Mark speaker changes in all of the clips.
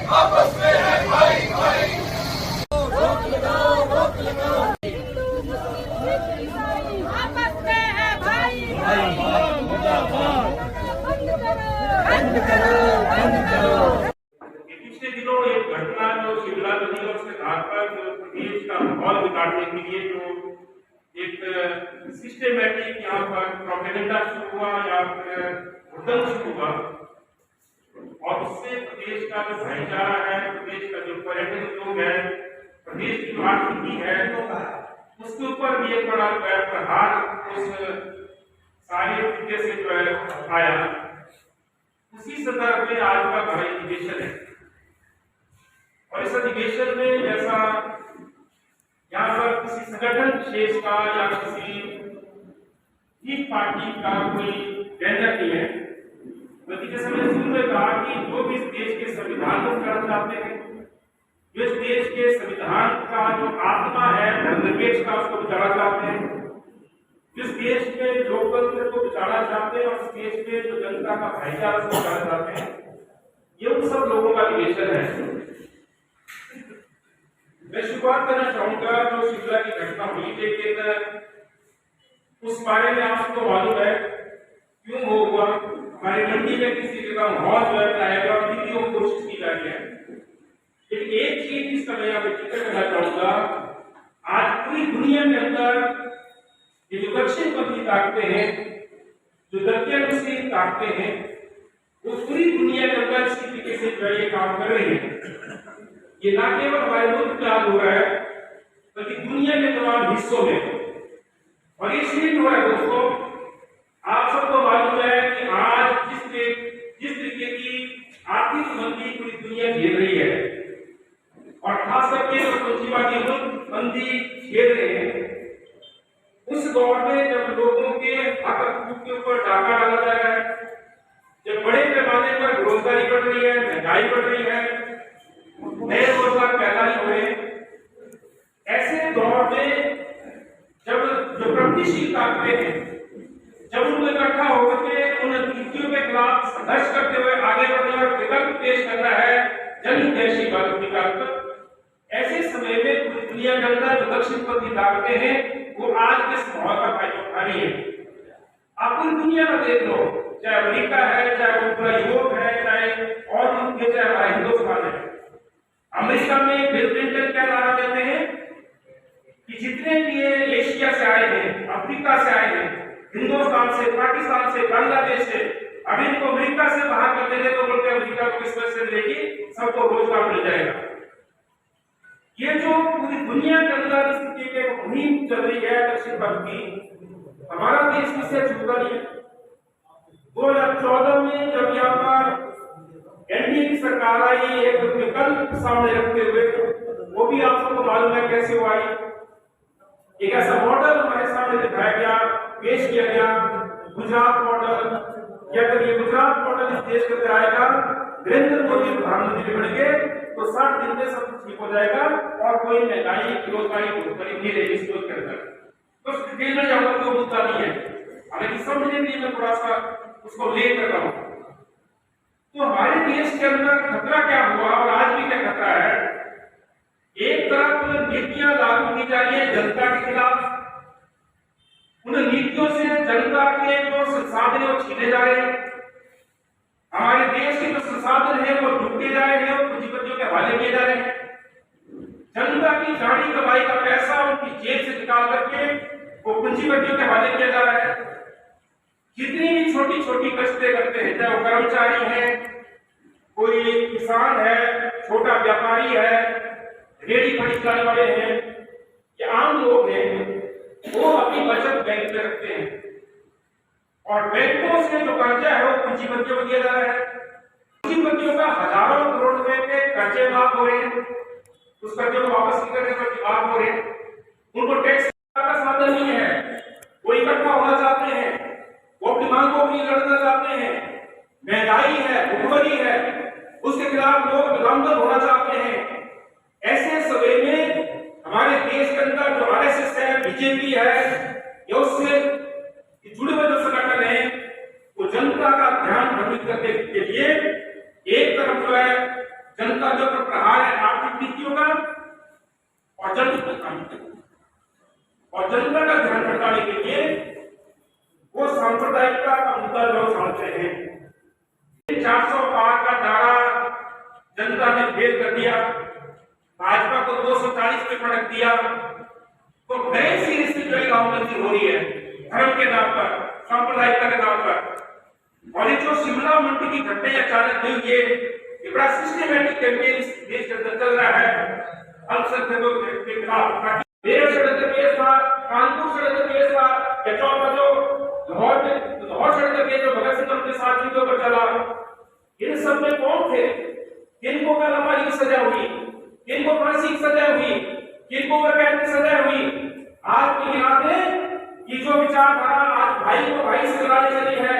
Speaker 1: आपस में है भाई भाई।
Speaker 2: रोक लगाओ रोक लगाओ।
Speaker 3: आपस में है भाई
Speaker 2: भाई भाई मुर्दाबाद।
Speaker 3: बंद करो
Speaker 2: बंद करो।
Speaker 4: पिछले दिनों एक घटना जो शिमला नदी और उसके घाट पर जो प्रदेश का माहौल बिगाड़ने के लिए जो एक सिस्टेमेटिक यहाँ पर प्रोपेगेंडा शुरू हुआ या फिर उद्यम शुरू हुआ और उससे प्रदेश का जो भाईचारा है, प्रदेश का जो पर्यटन उद्योग है, प्रदेश की जो आर्थिकी है, उसके ऊपर भी एक बड़ा प्रहार उस सारे तरीके से जो है आया। उसी संदर्भ में आज का बड़ा अधिवेशन है और इस अधिवेशन में जैसा यहाँ पर किसी संगठन विशेष का या किसी एक पार्टी का कोई व्यंजक नहीं है, बल्कि जैसे मैंने शुरू में कहा कि जो भी इस देश के संविधान को करना चाहते हैं, जो इस देश के संविधान का जो आत्मा है धर्मनिरपेक्ष का उसको बचाना चाहते हैं, जिस देश में लोकतंत्र को बचाना चाहते हैं और इस देश में जो जनता का भाईचारा को बचाना चाहते हैं, ये उन सब लोगों का अधिवेशन है। मैं शुरुआत करना चाहूंगा जो शिमला की घटना हुई, लेकिन उस बारे में आपको मालूम है क्यों वो हुआ। हमारे मंडी में किसी जगह माहौल जो है बनाया गया और वीडियो की कोशिश की जा रही है, लेकिन एक चीज जिसका मैं यहाँ पे जिक्र करना चाहूंगा, आज पूरी दुनिया के अंदर ये जो दक्षिणपंथी ताकतें हैं, जो दक्षिण ताकतें हैं, वो पूरी दुनिया के अंदर इसी तरीके से जो ये काम कर रही है। ये ना केवल हमारे मुल्क में आज हो रहा है, बल्कि दुनिया के तमाम हिस्सों में। और इसलिए जो है दोस्तों, आप सबको मालूम है कि आज जिस तरीके की आर्थिक मंदी पूरी दुनिया झेल रही है और खास करके जो पूंजीवादी मुल्क मंदी झेल रहे हैं, उस दौर में जब लोगों के हक हकूक के ऊपर डाका डाला जा रहा है, जब बड़े पैमाने पर बेरोजगारी बढ़ रही है, महंगाई बढ़ रही है, नए रोजगार पैदा नहीं हो रहे, ऐसे दौर में जब जो प्रगतिशील ताकतें हैं, जब उनको इकट्ठा होकर के उन नीतियों के खिलाफ संघर्ष करते हुए आगे बढ़ना और विकल्प पेश करना है, जनहितैषी विकल्प, ऐसे समय में पूरी दुनिया के अंदर जो दक्षिणपंथी ताकतें हैं वो आज के इस माहौल का फायदा उठा रही है। आप पूरी दुनिया में देख लो, चाहे अमेरिका है, चाहे वो पूरा यूरोप है, चाहे और मुल्क है, चाहे हमारा हिंदुस्तान है। अमेरिका में बिल क्लिंटन क्या नारा देते हैं कि जितने भी एशिया से आए हैं, अफ्रीका से आए हैं, हिंदुस्तान से, पाकिस्तान से, बांग्लादेश से, अब इनको अमेरिका से बाहर कर देंगे तो बोलते अमेरिका को किस वजह से मिलेगी, सबको रोजगार मिल जाएगा। ये जो पूरी दुनिया के अंदर इस तरीके की मुहिम चल रही है दक्षिणपंथी, हमारा देश किससे छूटा नहीं है। 2014 में जब यहाँ पर एनडीए की सरकार आई, एक विकल्प सामने रखते हुए, वो भी आप सबको मालूम है कैसे वो आई। एक ऐसा मॉडल हमारे सामने दिखाया गया, पेश किया गया, गुजरात मॉडल। या अगर ये गुजरात मॉडल इस देश के अंदर आएगा, नरेंद्र मोदी प्रधानमंत्री बनेंगे तो 60 दिन में सब कुछ ठीक हो जाएगा और कोई महंगाई बेरोजगारी नहीं रहेगी इस देश के अंदर। तो डिटेल में जाऊंगा, कोई मुद्दा नहीं है, हालांकि समझने के लिए मैं थोड़ा सा उसको ले कर रहा हूं। तो हमारे देश के अंदर खतरा क्या हुआ और आज भी क्या खतरा है। एक तरफ नीतियां लागू की जा रही है जनता के खिलाफ, उन नीतियों से जनता के जो संसाधन है वो छीने जा रहे हैं, हमारे देश के जो संसाधन है वो लूटे जा रहे हैं और पूंजीपतियों के हवाले किए जा रहे हैं। जनता की जानी कमाई का पैसा उनकी जेब से निकाल करके वो पूंजीपतियों के हवाले किया जा रहा है। जितनी भी छोटी छोटी कष्टें करते हैं, चाहे वो कर्मचारी है, कोई किसान है, छोटा व्यापारी है, रेडी खड़ी करने वाले हैं, या आम लोग हैं, वो अपनी बचत बैंक में रखते हैं और बैंकों से जो कर्जा है वो पूंजीपतियों को दिया जा रहा है। पूंजीपतियों का हजारों करोड़ रुपए के कर्जे माफ हो रहे हैं, उस कर्जे को वापस नहीं करने पर माफ हो रहे हैं। उनको टैक्स का साधन नहीं है, वो इकट्ठा होना चाहते हैं, वो अपनी मांगों के लिए लड़ना चाहते हैं। महंगाई है, भुखमरी है, उसके खिलाफ लोग विलंबन होना चाहते हैं। ऐसे समय में हमारे देश के अंदर जो आरएसएस है, बीजेपी है, या उससे जुड़े हुए जो संगठन है, वो जनता का ध्यान भ्रमित करने के लिए एक तरफ जो है जनता के ऊपर प्रहार है आर्थिक नीतियों का और जनता का ध्यान भटकाने के लिए वो सांप्रदायिकता का मुद्दा जो उठाते हैं। 400 पार का नारा जनता ने फेल कर दिया, भाजपा को 240 पे पटक दिया, तो नए सिरे से जो राजनीति हो रही है धर्म के नाम पर, सांप्रदायिकता के नाम पर। और ये जो शिमला मंडी की घटना अचानक हुई, ये बड़ा सिस्टमैटिक कैंपेन देश के अंदर चल रहा है अल्पसंख्यकों के खिलाफ। मेरठ षड्यंत्र केस था, कानपुर षड्यंत्र केस था, केचौर का जो लाहौर षड्यंत्र केस जो भगत सिंह के साथियों के ऊपर चला, इन सब में कौन थे? किनको का लंबाई की सजा हुई, किनको फांसी की सजा हुई, किनको कैद की सजा हुई? आज की याद है कि जो विचारधारा आज भाई को भाई से लड़ाई चली है,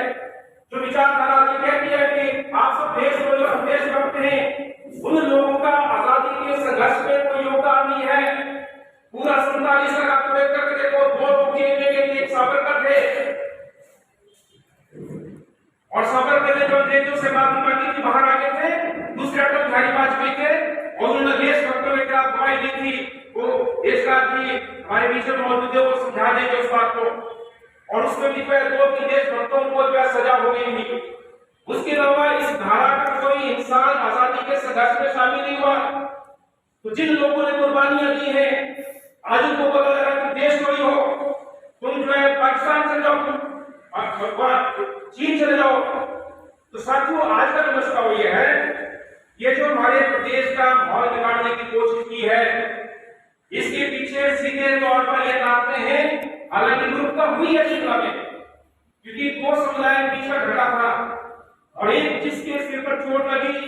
Speaker 4: जो विचारधारा ये कहती है कि आप सब देश को हम देशभक्त हैं, उन लोगों का आजादी के संघर्ष में कोई योगदान नहीं है। पूरा 47 का अम्बेडकर के देखो, 2 लोग जेल में गए, एक सावरकर थे और सावरकर ने जो देशों से माफी मांगी थी बाहर आ गए थे, दूसरे अटल बिहारी वाजपेयी थे और उन्होंने देशभक्तों के खिलाफ गवाही दी थी। वो देश का भी हमारे बीच में मौजूद है, वो समझा देंगे उस बात को। और उसमें भी 2-3 देशभक्तों को जो सजा हो गई थी। उसके अलावा इस धारा का कोई इंसान आजादी के संघर्ष में शामिल नहीं हुआ। तो जिन लोगों ने कुर्बानियां दी हैं, आज उनको बोला जा रहा है कि देश कोई हो, तुम जो है पाकिस्तान चले जाओ, चीन चले जाओ। तो साथियों, आज का जो मसला वो ये है, ये जो हमारे प्रदेश का माहौल बिगाड़ने की कोशिश की है, इसके पीछे सीधे तौर पर ये कहते हैं, हालांकि विरुद्धता हुई है शिमला में, क्योंकि 2 समुदाय के बीच का झगड़ा था और एक जिसके सिर पर चोट लगी,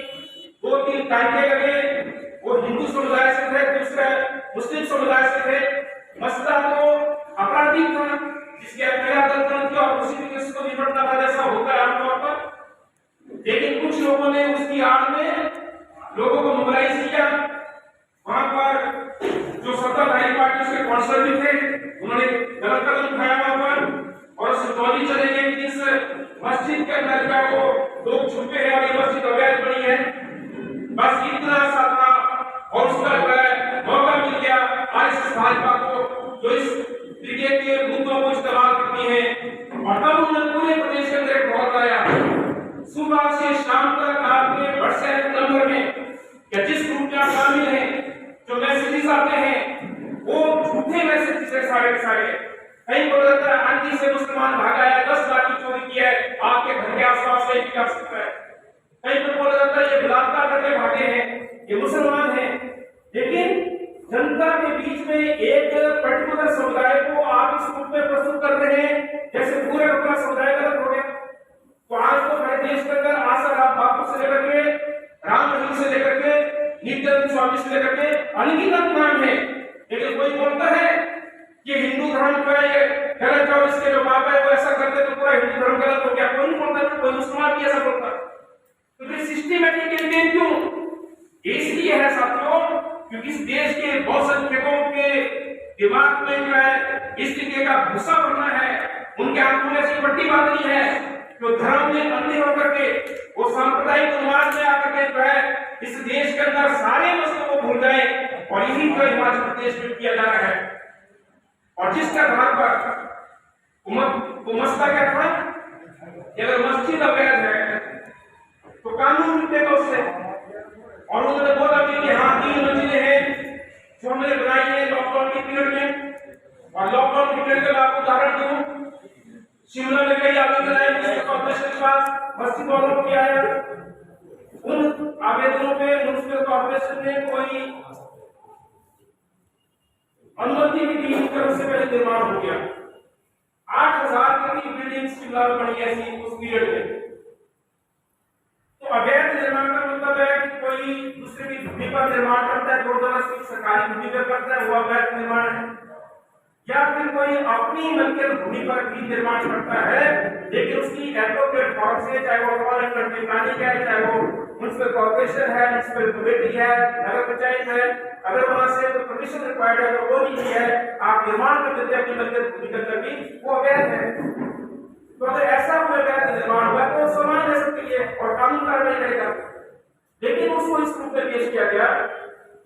Speaker 4: 2-3 टांके लगे, वो हिंदू समुदाय से थे, दूसरे मुस्लिम समुदाय से थे। मसला तो आपराधिक था, जिसके अपराध दंड और उसी केस को निपटना था, जैसा होता है आमतौर पर। लेकिन कुछ लोगों ने उसकी आड़ में लोगों को मोबिलाइज किया। वहां पर जो सत्ताधारी पार्टी उसके काउंसलर भी थे, उन्होंने गलत कदम उठाया वहां पर और सिद्धौली चले गए कि इस मस्जिद के अंदर जो है वो लोग छुपे हैं और ये मस्जिद अवैध बनी है। बस इतना सा था और उसका जो है मौका मिल गया आरएसएस भाजपा को, जो इस ब्रिगेड के मुद्दों को इस्तेमाल करती है। और तब उन्होंने पूरे प्रदेश के अंदर एक बहुत आया, सुबह से शाम तक आपके व्हाट्सएप नंबर में या जिस ग्रुप में आप शामिल हैं, जो मैसेजेस आते हैं वो झूठे मैसेजेस है सारे के सारे। कहीं बोला जाता है आंटी से मुसलमान भागा है, 10 लाख की चोरी की है, आपके घर के आसपास से भी कर सकता है। कहीं पर बोला जाता है ये बलात्कार करके भागे हैं, ये मुसलमान हैं। लेकिन जनता के बीच में एक पर्टिकुलर समुदाय को आप इस रूप में प्रस्तुत कर रहे हैं जैसे पूरे अपना समुदाय गलत हो गया। तो आज तो हमारे देश के अंदर आसाराम बापू से लेकर के, राम रहीम से लेकर के, नित्यानंद स्वामी से लेकर के अनगिनत नाम है, लेकिन कोई बोलता है कि हिंदू धर्म जो है ये गलत है, इसके जो बाप है वो ऐसा करते तो पूरा हिंदू धर्म गलत हो गया। कोई नहीं बोलता, कोई मुसलमान भी ऐसा बोलता। तो फिर सिस्टमैटिक कैंपेन क्यों? इसलिए है साथियों, क्योंकि इस देश के बहुसंख्यकों के दिमाग में जो है इस तरीके का गुस्सा भरना है, उनके हाथों में ऐसी पट्टी बांधनी है जो धर्म में अंधे होकर के, वो सांप्रदायिक उन्माद में आकर के जो है इस देश के अंदर सारे मसलों को भूल जाए। और यही जो हिमाचल प्रदेश में किया जा रहा है। और जिसके आधार पर मसला क्या था कि अगर मस्जिद अवैध है तो कानून मिलेगा उससे। और उन्होंने बोला कि हाँ 3 मंजिलें हैं जो हमने बनाई है लॉकडाउन के पीरियड में। और लॉकडाउन के पीरियड का आपको उदाहरण दूं, शिमला में कई आवेदन आए म्युनिसिपल कॉर्पोरेशन के पास, मस्जिद वालों को किया है। उन आवेदनों पे म्युनिसिपल कॉर्पोरेशन ने कोई अनुमति भी दी, उससे पहले निर्माण हो गया। 8000 की बिल्डिंग शिमला में बनी ऐसी उस पीरियड में। तो अवैध निर्माण का मतलब है कि कोई दूसरे की भूमि पर निर्माण करता है, जबरदस्ती सरकारी भूमि पर करता है, वो अवैध निर्माण है। या फिर कोई अपनी मलकियत भूमि पर भी निर्माण करता है, लेकिन उसकी एप्रोप्रिएट फॉर्म से, चाहे वो गवर्नमेंट कंट्री प्लानिंग है, चाहे वो म्युनिसिपल कॉर्पोरेशन है, म्युनिसिपल कमेटी है, नगर पंचायत है, अगर वहां से कोई परमिशन रिक्वायर्ड है तो वो नहीं है, आप निर्माण कर देते हैं अपनी मलकियत भूमि के अंदर भी, वो अवैध है। तो अगर ऐसा कोई अवैध निर्माण हुआ तो समान है सबके लिए और कानून कार्रवाई करेगा। लेकिन उसको उसको इस रूप में पेश किया गया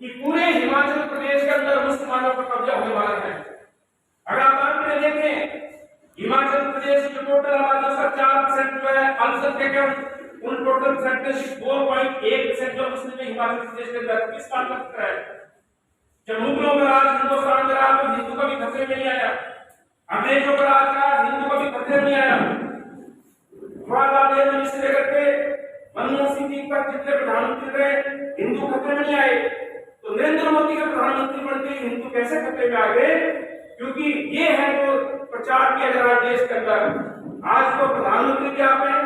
Speaker 4: कि पूरे हिमाचल प्रदेश के अंदर मुसलमानों का कब्जा होने वाला है। अगर आप अंत में देखें, हिमाचल प्रदेश की टोटल आबादी उसका 4% जो है अल्पसंख्यक है, उन टोटल परसेंटेज 4.1% जो मुस्लिम है हिमाचल प्रदेश के अंदर। किस बात का खतरा है? जब मुगलों का राज हिंदुस्तान का राज तो हिंदू का भी खतरे में नहीं आया, अंग्रेजों का राज का हिंदू का भी खतरे में नहीं आया। जवाहरलाल नेहरू से लेकर के मनमोहन सिंह जी तक जितने प्रधानमंत्री रहे, हिंदू खतरे में नहीं आए। तो नरेंद्र मोदी के प्रधानमंत्री बनते हिंदू कैसे खतरे में आ गए? क्योंकि ये है जो प्रचार किया जा रहा है देश के अंदर। आज तो प्रधानमंत्री भी आप हैं,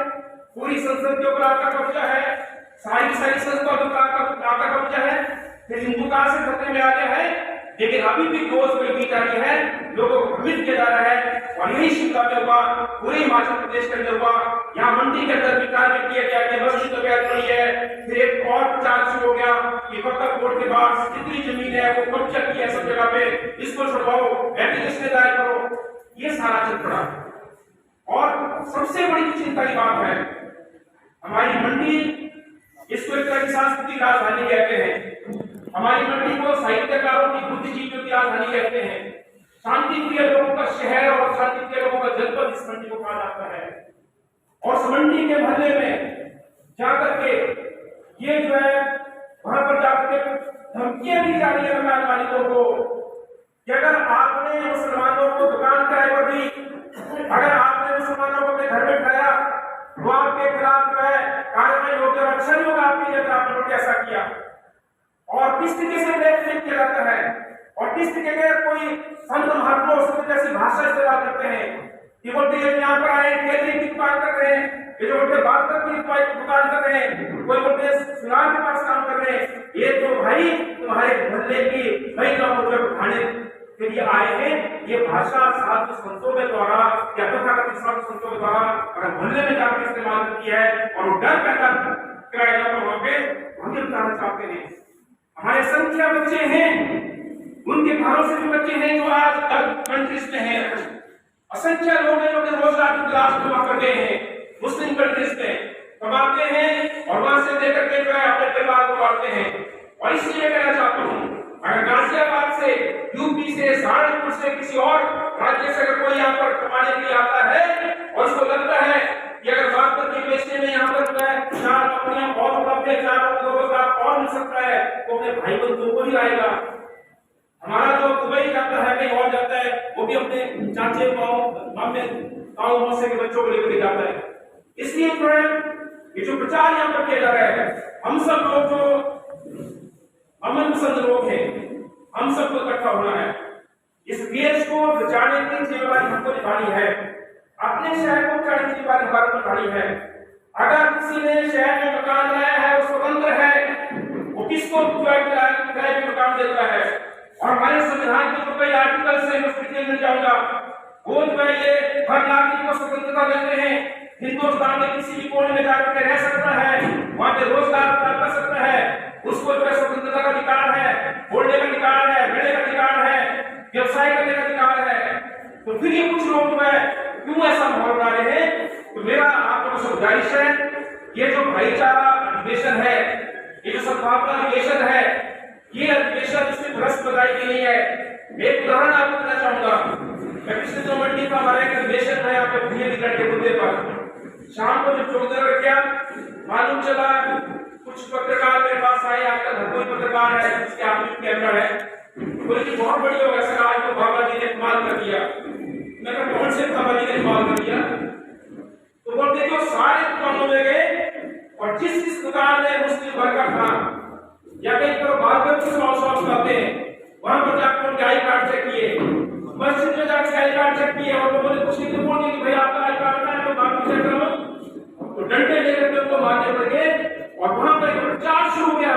Speaker 4: पूरी संसद के ऊपर आपका कब्जा है, सारी संसद पर आपका कब्जा है, फिर हिंदू कहां से खतरे में आ गया है? लेकिन अभी भी दोष की जा रही है, लोगों को भ्रमित किया जा रहा है। और यही शिमला में हुआ, पूरे हिमाचल प्रदेश के अंदर हुआ। यहाँ मंडी के अंदर भी कार्य किया गया कि मस्जिद तो गैर पड़ी है। फिर एक और प्रचार शुरू हो गया कि पक्का कोर्ट के बाद जितनी जमीन है वो कब्जा की है सब जगह पे, इसको छुड़वाओ, एप्लीकेशन दायर करो। ये सारा चल पड़ा। और सबसे बड़ी चिंता की बात है, हमारी मंडी, इसको एक तरह की सांस्कृतिक राजधानी कहते हैं। हमारी मंडी को साहित्यकारों की बुद्धिजीवियों की राजधानी कहते हैं। शांति प्रिय लोगों का शहर और शांति प्रिय लोगों का जनपद इस मंडी को कहा जाता है। और उस मंडी के मोहल्ले में जाकर के ये जो है वहां पर जाकर के धमकियां दी जा रही है मकान मालिकों को कि अगर आपने मुसलमानों को दुकान किराए पर दी, अगर आपने मुसलमानों को अपने घर में बिठाया तो आपके खिलाफ जो है कार्रवाई होगी और अच्छा नहीं होगा आपके लिए अगर आपने ऐसा किया। और किस तरीके से ब्लैकमेल किया जाता है और किस तरीके के कोई संत महात्मा उसको जैसी भाषा इस्तेमाल करते हैं कि बोलते हैं यहाँ पर आए केतरी की दुकान कर रहे हैं, ये जो बोलते बात की दुकान कर रहे हैं, कोई बोलते सुनार के पास काम कर रहे हैं। ये तो भाई तुम्हारे मोहल्ले की महिलाओं को उठाने के लिए आए हैं। ये भाषा साधु संतों के द्वारा या तथाकथित साधु संतों के द्वारा अगर मोहल्ले में जाकर इस्तेमाल की है और वो डर पैदा कराया जाता है, वहां पे हम बताना चाहते हैं हमारे संख्या बच्चे हैं, उनके घरों से भी बच्चे हैं जो आज कंट्रीज में हैं। असंख्य लोग हैं जो रोजगार की तलाश में वहां पर गए हैं, मुस्लिम कंट्रीज में कमाते हैं और वहां से लेकर के जो है अपने परिवार को पालते हैं। और इसलिए कहना चाहता हूँ, अगर गाजियाबाद से, यूपी से, सहारनपुर से, किसी और राज्य से अगर कोई यहाँ पर कमाने के लिए आता है और उसको लगता है कि अगर बात करके बेचने में यहाँ पर जो है चार नौकरियां और उपलब्ध है, चार रोजगार और मिल सकता है, तो अपने भाई बंधुओं को ही आएगा। हमारा जो दुबई जाता है, कहीं और जाता है, वो भी अपने चाचे मामे ताऊ मौसे के बच्चों को लेकर जाता है। इसलिए जो है ये जो प्रचार यहाँ पर किया जा रहा है, हम सब लोग जो अमन पसंद लोग हैं, हम सबको इकट्ठा होना है। इस देश को बचाने की जिम्मेदारी हमको निभानी है, अपने शहर को बचाने की जिम्मेदारी हमारे को निभानी है। अगर किसी ने शहर में मकान बनाया है, वो स्वतंत्र है, वो किसको किराए पे मकान देता है। और हमारे संविधान के जो कई आर्टिकल से मैं डिटेल में जाऊंगा, वो जो है ये हर नागरिक को स्वतंत्रता देते हैं। हिंदुस्तान में किसी भी कोने में जाकर के रह सकता है, वहां पे रोजगार प्राप्त कर सकता है, उसको जो है स्वतंत्रता का अधिकार है, बोलने का अधिकार है, रहने का अधिकार है, व्यवसाय करने का अधिकार है। तो फिर ये कुछ लोग जो है क्यों ऐसा माहौल बना रहे हैं? तो मेरा आप लोगों से गुजारिश है, ये जो भाईचारा अधिवेशन है, ये जो सद्भावना अधिवेशन है, ये अधिवेशन इसमें भ्रष्ट बधाई की नहीं है। मैं एक उदाहरण आपको देना चाहूंगा। मैं पिछले 2 मंडी का हमारा एक अधिवेशन था यहाँ पे भूमि अधिग्रहण के मुद्दे पर। शाम को जब चौधरी क्या मालूम चला, कुछ पत्रकार मेरे पास आए, आपका घर कोई पत्रकार है जिसके हाथ में कैमरा है, बोले कि बहुत बढ़िया होगा सर, आज तो बाबा जी ने कमाल कर दिया। मैं कहा कौन से बाबा जी ने कमाल कर दिया? तो बोलते जो सारे दुकानों में गए और जिस दुकान में मुस्लिम वर्ग का था या कहीं पर बालकर की शॉप करते हैं, वहां पर जाकर उनके आई कार्ड चेक किए, मस्जिद में जाकर आई कार्ड चेक किए और लोगों ने कुछ नहीं बोल कि भाई आपका आई कार्ड है तो बात चेक करो, तो डंडे लेकर के उनको मारने पड़े। और वहां पर एक प्रचार शुरू हो गया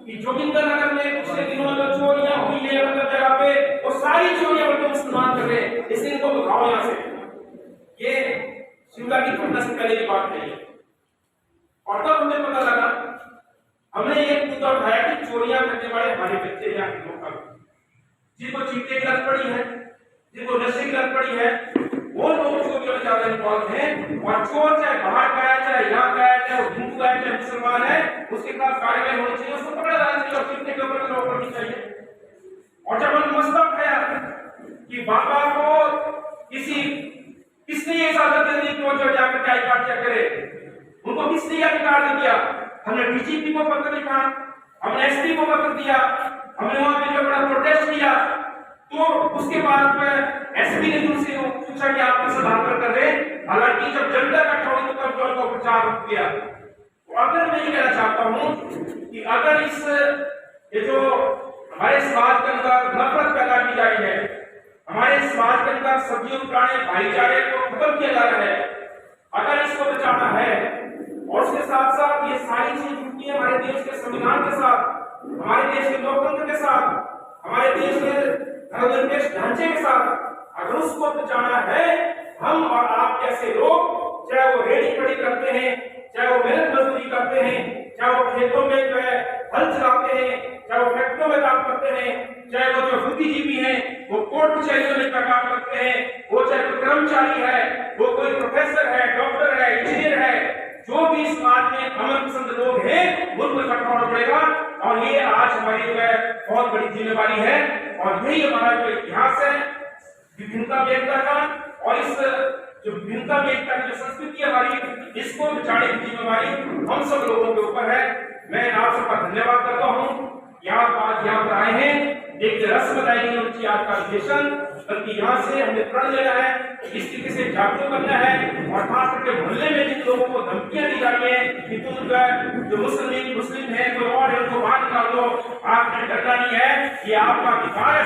Speaker 4: कि जोगिंदरनगर में पिछले दिनों में चोरियां हुई है, मतलब जगह पे वो सारी चोरियां उनको मुसलमान कर रहे हैं, इसलिए इनको दिखाओ यहाँ से। ये शिमला की घटना से पहले की बात नहीं है। और तब हमें पता लगा, हमने ये मुद्दा उठाया कि चोरियां करने वाले हमारे बच्चे या लोग जिनको चीटे की लत पड़ी है, जिनको नशे की लत पड़ी है, वो लोग चोरियों में ज्यादा इन्वॉल्व है, और चोर चाहे बाहर का है, चाहे यहाँ का है, चाहे वो हिंदू है, चाहे मुसलमान है, उसके खिलाफ कार्रवाई होनी चाहिए, उसको पकड़ा जाना चाहिए और कितने के ऊपर रोक करनी चाहिए। और जब हम मसला उठाया कि बाबा को किसने ये इजाजत दे दी कि वो जो जाकर के आई कार्ड चेक करे, उनको किसने अधिकार दिया? हमने डीजीपी को पत्र लिखा, हमने एसपी को पत्र दिया, हमने वहां पे जो बड़ा प्रोटेस्ट किया, तो उसके बाद में एसपी ने उनसे पूछा कि आप किस आधार पर कर रहे हैं, हालांकि जब जनता इकट्ठा हुई तो कंट्रोल का प्रचार रुक गया। तो अगर मैं ये कहना चाहता हूं कि अगर ये जो हमारे समाज के अंदर नफरत पैदा की जा रही है, हमारे समाज के अंदर सदियों पुराने भाईचारे को खत्म किया जा रहा है, अगर इसको बचाना है और उसके साथ साथ ये सारी चीज जुड़ती है हमारे देश के संविधान के साथ, हमारे देश के लोकतंत्र के साथ, हमारे देश के धर्मनिरपेक्ष ढांचे के साथ, अगर उसको बचाना है, हम और आप जैसे लोग, चाहे वो रेडी खड़ी करते हैं, चाहे वो मेहनत मजदूरी करते हैं, चाहे वो खेतों में जो है हल चलाते हैं, चाहे वो फैक्ट्रियों में काम करते हैं, चाहे वो जो बुद्धिजीवी हैं वो कोर्ट कचहरियों में काम करते हैं, वो चाहे कोई कर्मचारी है, वो कोई प्रोफेसर है, डॉक्टर है, इंजीनियर है, जो भी समाज में अमन पसंद लोग हैं, उनको इकट्ठा होना पड़ेगा। और ये आज हमारी जो है बहुत बड़ी जिम्मेवारी है, और यही हमारा जो इतिहास है विभिन्नता में एकता का, और इस जो विभिन्नता में एकता की जो संस्कृति है हमारी, इसको बचाने की जिम्मेवारी हम सब लोगों के ऊपर है। मैं आप सबका धन्यवाद करता हूँ यहाँ पर आए हैं, एक रस्म बताई गई आज का अधिवेशन, बल्कि यहाँ से हमने प्रण लेना है, इस तरीके से जागरूक करना है, और खास करके मोहल्ले में जिन लोगों को धमकियां दी जा रही है कि तुम जो मुस्लिम है कोई और है उनको बाहर निकाल दो, आपने डरना नहीं है, ये आपका अधिकार है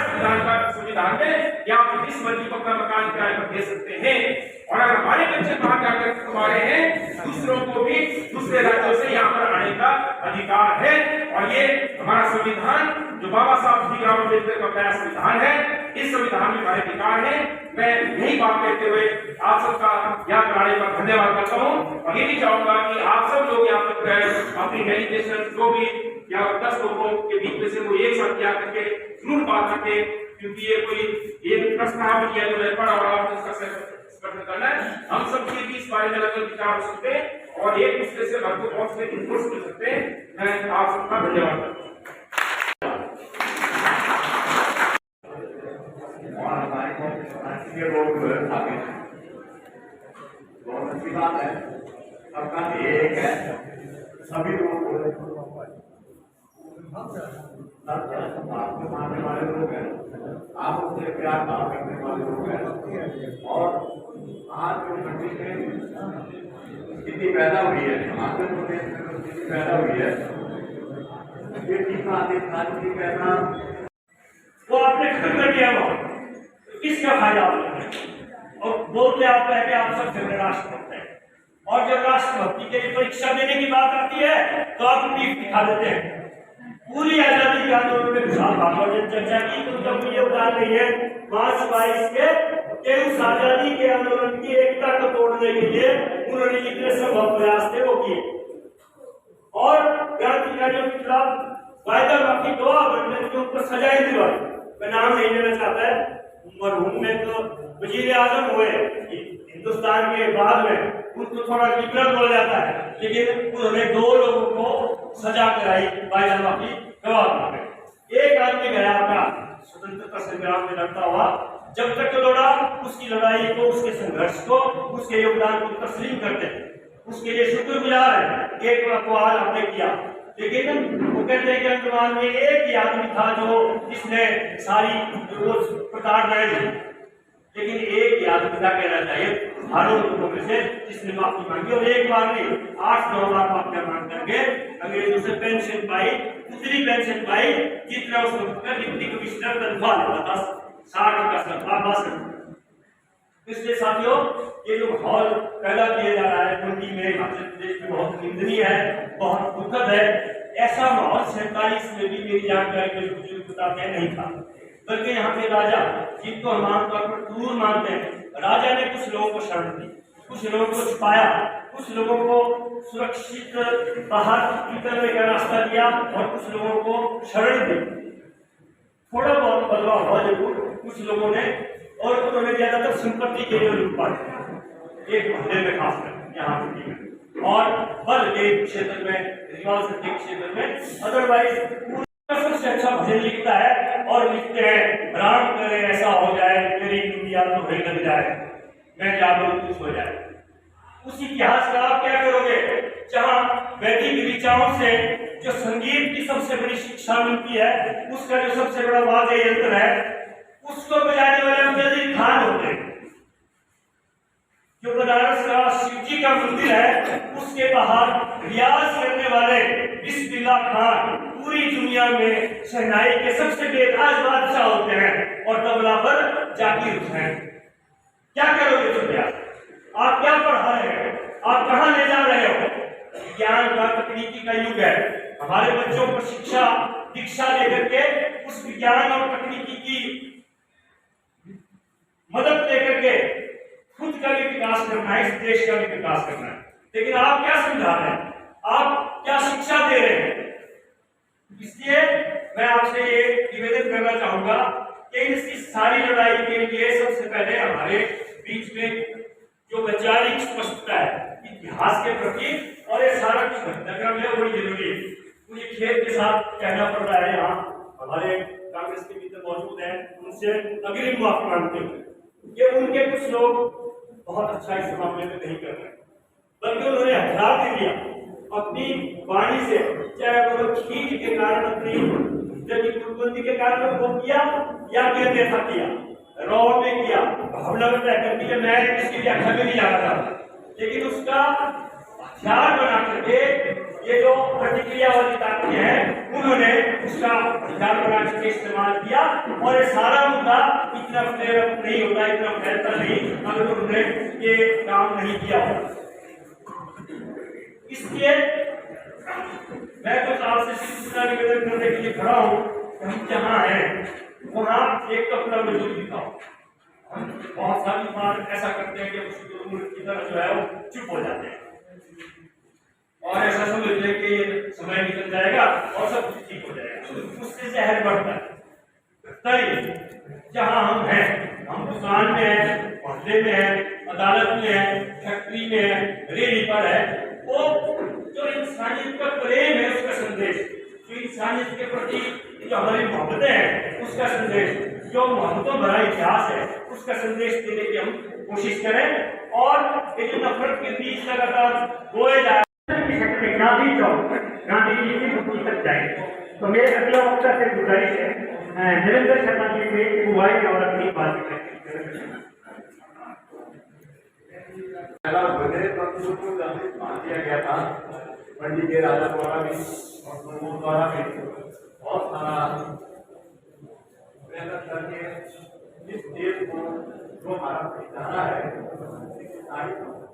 Speaker 4: संविधान में कि आप जिस मर्जी को अपना मकान किराए पर दे सकते हैं। और अगर हमारे बच्चे बाहर जाकर कमा रहे हैं, दूसरों को भी दूसरे राज्यों से यहाँ पर आने का अधिकार है, और ये हमारा संविधान जो बाबा साहब भीमराव अम्बेडकर का बनाया संविधान है, इस संविधान में हमारे अधिकार है। मैं यही बात कहते हुए आप सबका यहाँ पर आने पर धन्यवाद करता हूँ, और ये भी चाहूंगा कि आप सब लोग यहाँ पर अपनी डेलीगेशन जो भी या 10 लोगों के बीच में से वो एक साथ किया करके जरूर बात रखे, क्योंकि ये कोई एक प्रस्ताव नहीं है जो मैं पढ़ा और आप उसका करना है। हम सब के भी इस बारे में अलग अलग विचार हो सकते हैं और एक दूसरे से भरपूर बहुत से इनपुट्स मिल सकते हैं। मैं आप सबका धन्यवाद करता हूँ।
Speaker 1: बहुत अच्छी बात है, सबका एक है, सभी लोग आपको मानने वाले लोग हैं, आप उससे प्यार भाव करने वाले लोग हैं, और आज जो मंडी में स्थिति पैदा हुई है, हिमाचल प्रदेश में जो स्थिति पैदा हुई है, ये टीका आदित्यनाथ जी कहना
Speaker 2: वो आपने खत्म कर दिया, वो किसका फायदा होगा? और बोलते आप पहले आप सब जगह राष्ट्रभक्त हैं, और जब राष्ट्रभक्ति के लिए परीक्षा देने की बात आती है तो आप पीठ दिखा देते हैं। पूरी आजादी के आंदोलन में विशाल भागवत ने चर्चा की, तो जब मुझे उतार रही है मार्च 22 के उस आजादी के आंदोलन की एकता को तोड़ने के लिए उन्होंने जितने संभव प्रयास थे वो किए, और क्रांतिकारियों के खिलाफ वायदा माफी गवाह बनने के ऊपर सजाएं दिलवाई। मैं नाम नहीं लेना चाहता है, मरहूम में तो वजीर आजम हुए हिंदुस्तान के बाद में, उनको थोड़ा विक्रम बोला जाता है, लेकिन उन्होंने 2 लोगों को सजा कराई वायदा माफी गवाह बन। एक आदमी गया अपना स्वतंत्रता संग्राम में लड़ता हुआ, जब तक लड़ा उसकी लड़ाई को, उसके संघर्ष को, उसके योगदान को तस्लीम करते हैं, उसके लिए शुक्रगुजार है। एक अखबार हमने किया, लेकिन वो कहते हैं कि अंडमान में एक ही आदमी था जो जिसने सारी प्रकार रहे, लेकिन एक ही आदमी था कहना चाहिए हजारों लोगों में से जिसने माफी मांगी, और एक बार नहीं 8-9 बार माफी मांग करके अंग्रेजों से पेंशन पाई, उतनी पेंशन पाई जितना उस वक्त में डिप्टी कमिश्नर तनख्वाह लेता था, 60 का तनख्वाह 62। इसलिए साथियों, ये जो माहौल पैदा किया जा रहा है मंडी में, हिमाचल प्रदेश में, बहुत निंदनीय है, बहुत दुखद है। ऐसा माहौल 47 में भी मेरी जानकारी में बुजुर्ग बताते हैं नहीं था, बल्कि यहाँ के राजा, जिनको हम आमतौर पर क्रूर मानते हैं, राजा ने कुछ लोगों को शरण दी, कुछ लोगों को छुपाया, कुछ लोगों को सुरक्षित बाहर निकलने का रास्ता दिया, और कुछ लोगों को शरण दी। थोड़ा बहुत बदलाव हुआ जरूर कुछ लोगों ने, और उन्होंने ज्यादातर संपत्ति के लिए लूटपाट, एक मोहल्ले में खासकर यहाँ में, और बल के क्षेत्र में, रिवाज के क्षेत्र में, अदरवाइज सबसे अच्छा भजन लिखता है और लिखते हैं राम करे ऐसा हो जाए मेरी दुनिया तो भय लग जाए, मैं जागरूक कुछ हो जाए। उस इतिहास का आप क्या करोगे जहाँ वैदिक ऋचाओं से जो संगीत की सबसे बड़ी शिक्षा मिलती है, उसका जो सबसे बड़ा वाद्य यंत्र है उसको बजाने वाले अब्दुल खान होते हैं। जो बनारस का शिव जी का मंदिर है उसके बाहर रियाज करने वाले बिस्मिल्लाह खान पूरी दुनिया में शहनाई के सबसे बेताज बादशाह होते हैं, और तबला पर जाकिर हुसैन। क्या करोगे तुम यार? आप क्या पढ़ा रहे हो? आप कहाँ ले जा रहे हो? ज्ञान का तकनीकी का युग है। हमारे बच्चों को शिक्षा दीक्षा लेकर के उस विज्ञान और तकनीकी की मदद लेकर के खुद का भी विकास करना है, इस देश का भी विकास करना है। लेकिन आप क्या समझा रहे हैं? आप क्या शिक्षा दे रहे हैं? इसलिए मैं आपसे ये निवेदन करना चाहूंगा कि इसकी सारी लड़ाई के लिए सबसे पहले हमारे बीच में जो वैचारिक स्पष्टता है इतिहास के प्रति, और ये सारा कुछ घटनाक्रम है, बड़ी जरूरी है। मुझे खेद के साथ कहना पड़ रहा है, यहाँ हमारे कांग्रेस के मित्र मौजूद हैं, उनसे अग्रिम माफी मांगते हुए कि उनके कुछ लोग बहुत अच्छा इस मामले में नहीं कर रहे, बल्कि उन्होंने हथियार दे दिया अपनी वाणी से, चाहे वो खींच के कारण अपनी कुटबंदी के कारण वो किया या कहते था किया, रॉ में किया, भावना में तय किया, मैं इसकी व्याख्या में नहीं जा रहा था, लेकिन उसका हथियार बना करके ये जो प्रतिक्रिया वाली ताकतें हैं उन्होंने उसका हथियार बना करके इस्तेमाल किया, और ये सारा मुद्दा इतना फ्लेयर नहीं होता, इतना फैलता नहीं अगर उन्होंने ये काम नहीं किया होता। इसलिए मैं तो आपसे सिर्फ निवेदन करने के लिए खड़ा हूँ, हम जहाँ हैं वहाँ एक अपना वजूद दिखाओ। हम बहुत सारी बार ऐसा करते हैं कि उसकी की तरह जो है वो चुप हो जाते हैं और ऐसा समझते हैं कि ये समय निकल जाएगा और सब कुछ ठीक हो जाएगा, उससे जहर बढ़ता है। जहाँ हम हैं, हम दुकान में हैं, मोहल्ले में हैं, अदालत में हैं, फैक्ट्री में हैं, रेली पर है, वो जो इंसानियत का प्रेम है उसका संदेश, जो इंसानियत के प्रति जो हमारी मोहब्बतें हैं उसका संदेश, जो मोहब्बतों भरा इतिहास है उसका संदेश देने की हम कोशिश करें, और ये जो नफरत के बीच लगातार बोए जा गांधी चौक गांधी जी की मुक्ति तक जाएंगे। तो मेरे अगला वक्ता से गुजारिश है नरेंद्र शर्मा जी से बुआई और अपनी बात करें।
Speaker 1: मान दिया गया था पंडित के राजा द्वारा भी और प्रमोद द्वारा भी बहुत सारा मेहनत करके इस देश को जो हमारा भाईचारा है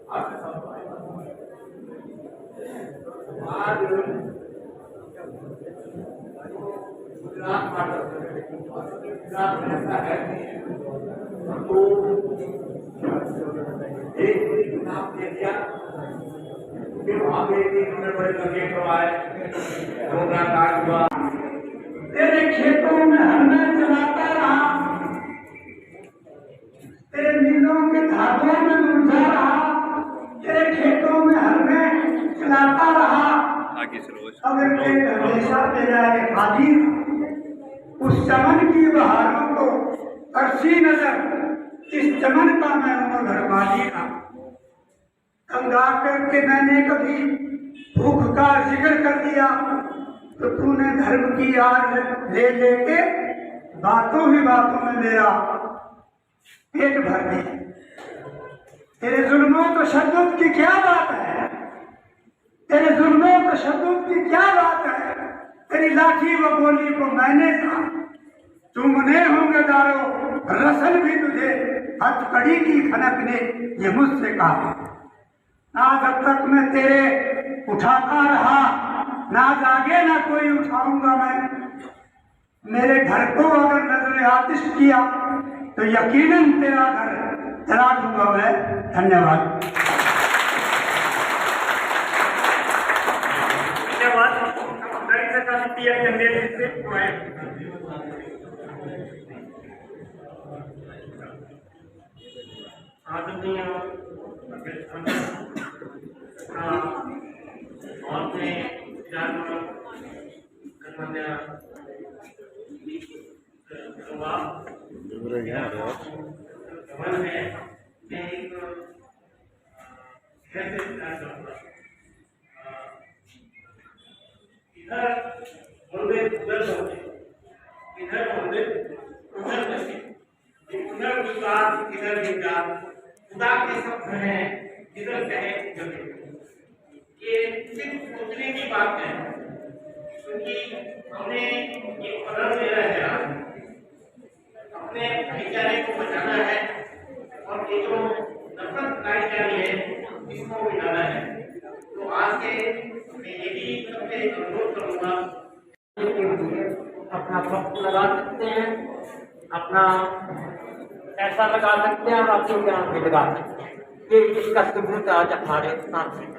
Speaker 1: आपके साथ आज गुजरात गुजरात में ऐसा है तो एक नाम दे दिया, फिर वहां पे बड़े लगे करवाए, प्रोग्राम कार्ड हुआ,
Speaker 5: तेरे खेतों में हमें चलाता रहा, तेरे नीलों के धागों में उलझा रहा, तेरे खेतों में हमें चलाता रहा, अगर तेरे हमेशा तेरा है खाली, उस चमन की बहारों को तरसी नजर, इस चमन का मैं घर वाली था। गंगा करके मैंने कभी भूख का जिक्र कर दिया तो तूने धर्म की आग ले लेके बातों ही बातों में मेरा पेट भर दिया। तेरे जुल्मों तो शद्दत की क्या बात है, तेरे जुल्मों तो शद्दत की क्या बात है, तेरी लाठी व गोली को मैंने था, चूमने होंगे दारो रसल भी तुझे, हथकड़ी की खनक ने ये मुझसे कहा। ना जब तक मैं तेरे उठाता रहा, ना जागे ना कोई उठाऊंगा मैं। मेरे घर को अगर नजर आतिश किया तो यकीनन तेरा घर जला दूंगा मैं। धन्यवाद।
Speaker 2: आदरणीय और से इधर मुर्दे उधर होते, इधर मुर्दे उधर बचे, उधर विकास इधर विकास, खुदा के शब्द हैं इधर कहे उधर। ये सिर्फ सोचने की बात है, क्योंकि हमने ये कदम लिया है अपने भाईचारे को बचाना है और ये जो नफरत लाई जा रही है इसको मिटाना है। तो आज से मैं ये भी सबसे अनुरोध करूंगा, अपना वक्त लगा सकते हैं, अपना पैसा लगा सकते हैं और अपने ज्ञान भी लगा सकते हैं। ये इसका सबूत आज हमारे सामने है।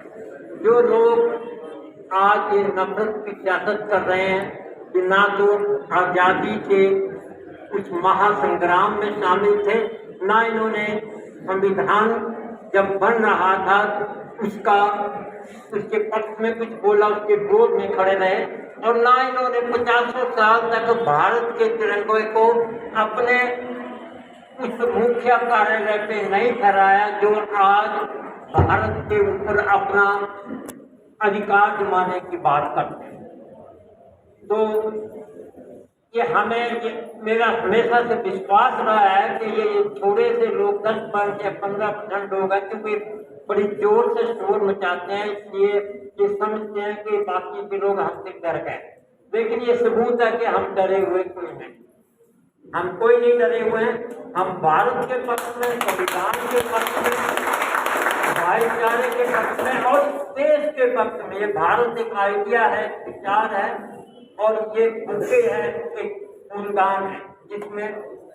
Speaker 2: जो लोग आज ये नफरत की सियासत कर रहे हैं कि ना तो आज़ादी के कुछ महासंग्राम में शामिल थे, ना इन्होंने संविधान जब बन रहा था उसके पक्ष में कुछ बोला, उसके विरोध में खड़े रहे, और ना इन्होंने 50 साल तक भारत के तिरंगे को अपने उस मुख्य कार्यालय पे नहीं ठहराया जो आज भारत के ऊपर अपना अधिकार जमाने की बात करते हैं। तो ये मेरा हमेशा से विश्वास रहा है कि ये थोड़े से लोग 10% या 15% लोग हैं, क्योंकि बड़ी जोर से शोर मचाते हैं, इसलिए ये समझते हैं कि बाकी के लोग हमसे डर गए। लेकिन ये सबूत है कि हम डरे हुए कोई नहीं, हम कोई नहीं डरे हुए हैं। हम भारत के पक्ष में, संविधान के पक्ष में, भाईचारे के पक्ष में और देश के पक्ष में। ये भारत एक आइडिया है, विचार है, और ये बुके है, एक अनुदान है, जिसमें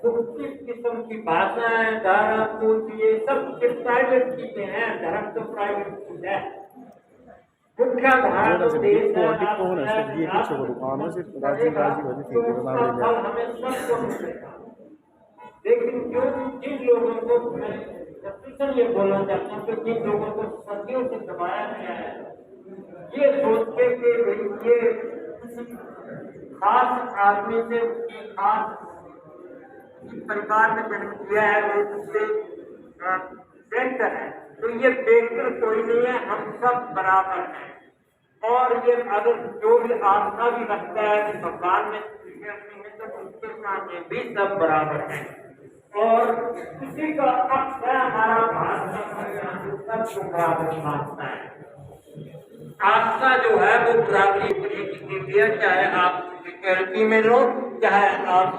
Speaker 2: मुख्तलिफ किस्म की भाषाएं, धर्म, कुछ ये सब प्राइवेट चीजें हैं। धर्म तो प्राइवेट चीज है, मुख्य धारा तो देश है, हमें सबको मिलेगा। लेकिन जो जिन लोगों को ये बोलना चाहता हूँ कि जिन लोगों को सदियों से दबाया गया है, ये सोच के कि ये खास आदमी से खास परिवार में जन्म दिया है, वो उससे बेहतर है, तो ये बेहतर कोई नहीं है। हम सब बराबर हैं, और ये अगर जो भी आस्था भी रखता है कि भगवान में तो उसके सामने भी सब बराबर है, और किसी का अक्स है हमारा भारत सबको बराबर मानता है। आस्था जो है वो बराबरी की है, चाहे आप सिक्योरिटी में लो, चाहे आप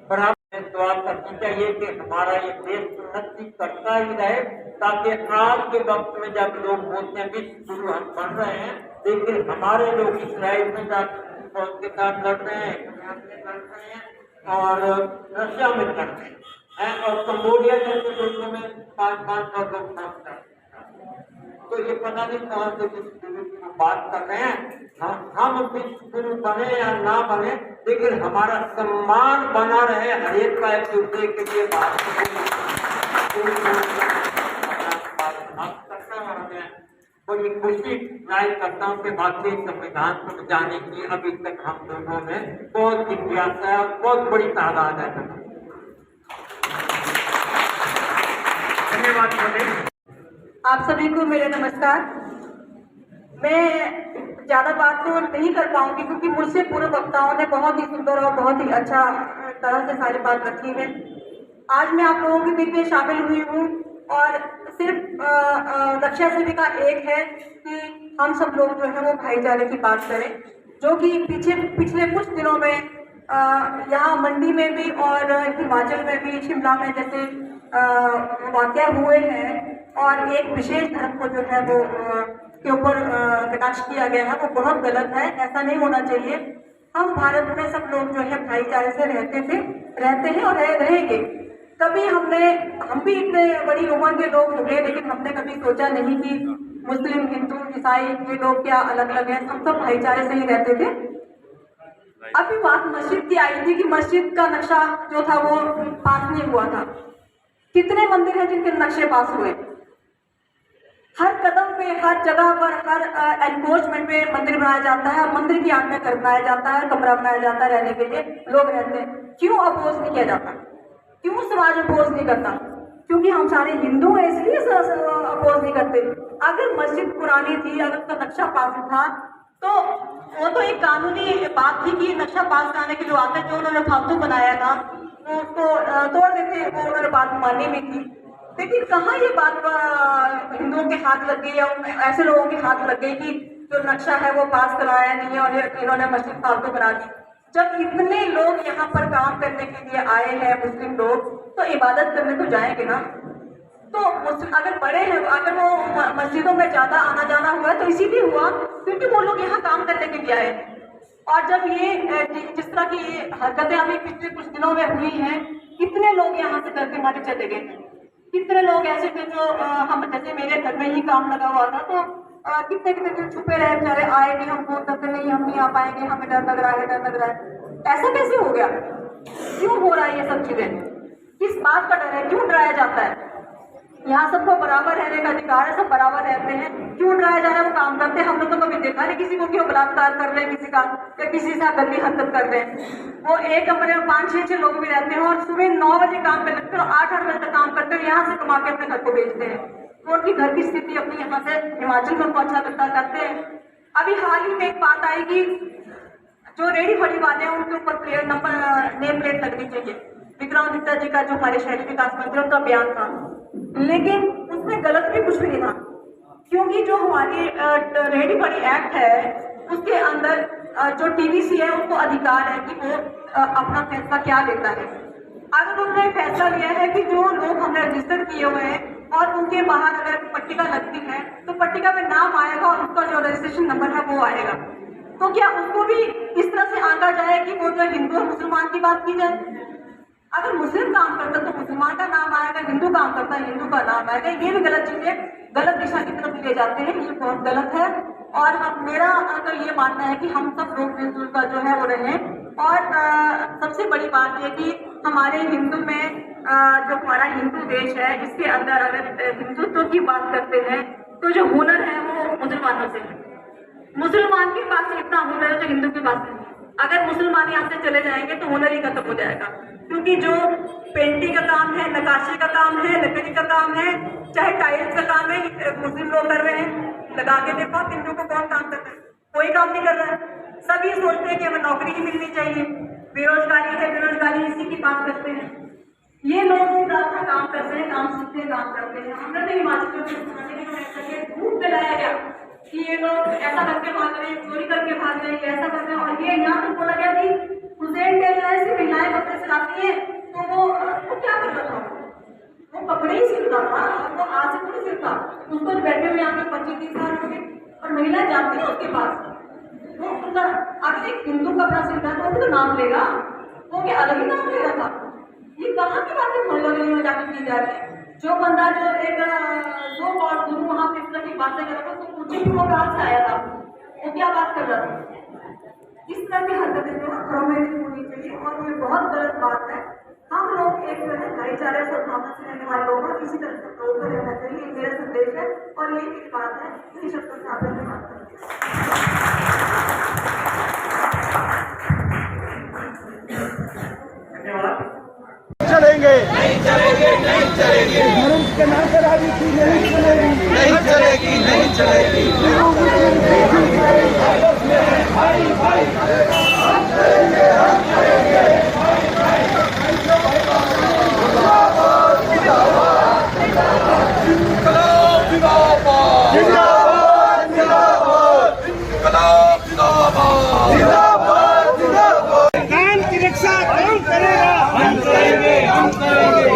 Speaker 2: बराबर दुआ करनी चाहिए कि हमारा ये देश उन्नति करता ही रहे, ताकि आज के वक्त में जब लोग बोलते हैं कि शुरू हम बन रहे हैं, लेकिन हमारे लोग इसराइल में फौज के साथ लड़ रहे हैं, और रशिया में लड़ रहे हैं, और कंबोडिया जैसे देशों में 500 लोग काम कर रहे हैं। तो ये पता नहीं कहाँ से बात कर रहे हैं। हम विश्व बने या ना बने, लेकिन हमारा सम्मान बना रहे, हर एक का एक दूसरे के लिए बात करता हूँ। मैं बड़ी खुशी जाहिर करता हूँ कि भारतीय संविधान को बचाने की अभी तक हम लोगों में बहुत जिज्ञासा है, बहुत बड़ी तादाद है। धन्यवाद।
Speaker 6: आप सभी को मेरे नमस्कार। मैं ज़्यादा बात तो नहीं कर पाऊंगी क्योंकि मुझसे पूर्व वक्ताओं ने बहुत ही सुंदर और बहुत ही अच्छा तरह से सारी बात रखी है। आज मैं आप लोगों के बीच में शामिल हुई हूँ, और सिर्फ रक्षा सेविका एक है कि हम सब लोग जो है वो भाईचारे की बात करें, जो कि पिछले कुछ दिनों में यहाँ मंडी में भी और हिमाचल में भी, शिमला में जैसे वाक़या हुए हैं, और एक विशेष धर्म को जो है वो के ऊपर कटाक्ष किया गया है, वो बहुत गलत है। ऐसा नहीं होना चाहिए। हम भारत में सब लोग जो है भाईचारे से रहते हैं और रहेंगे। कभी हम भी इतने बड़ी उम्र के लोग हो गए, लेकिन हमने कभी सोचा नहीं कि मुस्लिम, हिंदू, ईसाई ये लोग क्या अलग अलग हैं। हम सब भाईचारे से ही रहते थे। अभी बात मस्जिद की आई थी कि मस्जिद का नक्शा जो था वो पास नहीं हुआ था। कितने मंदिर हैं जिनके नक्शे पास हुए? हर कदम पे, हर जगह पर, हर एनक्रोचमेंट पे मंदिर बनाया जाता है और मंदिर की आड़ में घर बनाया जाता है, कमरा बनाया जाता है, रहने के लिए लोग रहते हैं। क्यों अपोज नहीं किया जाता? क्यों समाज अपोज नहीं करता? क्योंकि हम सारे हिंदू हैं, इसलिए अपोज नहीं करते। अगर मस्जिद पुरानी थी, अगर उसका नक्शा पास था, तो वो तो एक कानूनी बात थी कि नक्शा पास कराने के जो आते जो उन्होंने फालतू बनाया था वो उसको तोड़ देते, वो उन्होंने बात मानने में थी। लेकिन कहाँ ये बात हिंदुओं के हाथ लग गई या ऐसे लोगों के हाथ लग गई कि जो नक्शा है वो पास कराया नहीं है और इन्होंने मस्जिद फालतू बना दी। जब इतने लोग यहाँ पर काम करने के लिए आए हैं मुस्लिम लोग, तो इबादत करने तो जाएंगे ना। तो अगर बड़े हैं, अगर वो मस्जिदों में ज्यादा आना जाना हुआ तो इसीलिए हुआ क्योंकि वो लोग यहाँ काम करने के लिए आए। और जब ये जिस तरह की हरकतें अभी पिछले कुछ दिनों में हुई हैं, कितने लोग यहाँ से करके मारे चले गए। कितने लोग ऐसे थे जो हम जैसे मेरे घर में ही काम लगा हुआ था, तो कितने दिन छुपे रहे बेचारे, आए नहीं, हम फोन करते नहीं, हम नहीं आ पाएंगे, हमें डर लग रहा है, डर लग रहा है। ऐसा कैसे हो गया? क्यों हो रहा है ये सब चीजें? किस बात का डर है? क्यों डराया जाता है? यहाँ सबको बराबर रहने का अधिकार है, सब बराबर रहते हैं, क्यों डराया जा रहा है? वो काम करते हैं। हम लोग तो कभी देखा नहीं किसी को क्यों बलात्कार कर रहे हैं किसी का, या किसी से गंदी हरकत कर रहे हैं। वो एक कमरे में 5-6 लोग भी रहते हैं और सुबह 9 बजे काम पे लगते हैं और 8-8 बजे तक काम करते हैं, यहाँ से कमा के अपने घर को बेचते हैं। तो उनकी घर की स्थिति अपनी यहाँ से हिमाचल में उनको अच्छा लगता करते हैं। अभी हाल ही में एक बात आई कि जो रेडी फड़ी वाले हैं उनके ऊपर नेम प्लेट लगनी चाहिए। विक्रमादित्य जी का जो हमारे शहरी विकास मंत्री उनका बयान था, लेकिन उसमें गलत भी कुछ भी नहीं था, क्योंकि जो हमारी रेडी फड़ी एक्ट है उसके अंदर जो टीवीसी है उसको अधिकार है कि वो अपना फैसला क्या लेता है। अगर उन्होंने फैसला लिया है कि जो लोग हमने रजिस्टर किए हुए हैं और उनके बाहर अगर पट्टिका लगती है तो पट्टिका में नाम आएगा और उसका जो रजिस्ट्रेशन नंबर है वो आएगा, तो क्या उसको भी इस तरह से आंका जाए कि वो जो हिंदू और मुसलमान की बात की जाए? अगर मुस्लिम काम करता तो मुसलमान का नाम आएगा, हिंदू काम करता है हिंदू का नाम आएगा। ये भी गलत चीज है, गलत दिशा की तरफ ले जाते हैं, ये बहुत गलत है। और मेरा तो ये मानना है कि हम सब लोग मिलजुल कर जो है वो रहें। और सबसे बड़ी बात है कि हमारे हिंदू में जो हमारा हिंदू देश है, इसके अंदर अगर हिंदुत्व की बात करते हैं तो जो हुनर है वो मुसलमानों से है। मुसलमान के पास इतना हुनर है जो हिंदू के पास नहीं है। अगर मुसलमान यहाँ से चले जाएंगे तो हुनर ही खत्म हो जाएगा, क्योंकि जो पेंटिंग का काम है, नक्काशी का काम है, लकड़ी का काम है, चाहे टाइल्स का काम है, मुस्लिम लोग कर रहे हैं। लगा के देखो हिंदू को कौन काम करता है? कोई काम नहीं कर रहा है। सभी सोचते हैं कि हमें नौकरी ही मिलनी चाहिए, बेरोजगारी है, बेरोजगारी इसी की बात करते हैं। ये लोग अपना काम करते हैं, काम सीखते हैं, काम करते हैं। हमने तो हिमाचल में धूप फैलाया गया कि ये लोग ऐसा करके भाग रहे हैं, चोरी करके भाग रहे हैं, ऐसा कर रहे हैं। और ये यहाँ तक बोला गया कि हुसैन टेलर से महिलाएं कपड़े सिलाती है, तो वो क्या कर रहा था? वो कपड़े ही सिलता था, वो आज से थोड़ी सिलता। उसको बैठे हुए यहाँ पे 25-30 साल हो गए और महिला जाती है उसके पास। वो उनका अगर एक हिंदू कपड़ा सिलता है तो वो तो नाम लेगा, वो क्या अलग ही नाम ले रहा था? ये कहाँ की बातें मोहल्लों में जाकर की जा रही है? जो बंदा जो एक दो और गुरु वहाँ पे इस तरह की बातें कर रहा था, तो पूछे कि वो कहाँ से आया था, वो क्या बात कर रहा था? इस तरह की हरकतें जो घरों में नहीं होनी चाहिए और ये बहुत गलत बात है। हम लोग एक भाईचारे सद्भावना से रहने वाले लोग हैं, इसी तरह से लोगों को रहना चाहिए। ये मेरा संदेश है और ये एक बात है, इसी शब्दों से आप लोग बात करें।
Speaker 2: धन्यवाद।
Speaker 7: चलेंगे नहीं चलेंगे नहीं चलेंगे, धर्म के नाम पर राजनीति नहीं चलेगी नहीं चलेगी नहीं चलेगी। भाई भाई हम करेंगे हम करेंगे। जिंदाबाद जिंदाबाद जिंदाबाद जिंदाबाद जिंदाबाद जिंदाबाद जिंदाबाद जिंदाबाद। कान की रक्षा कौन करेगा? हम करेंगे हम करेंगे।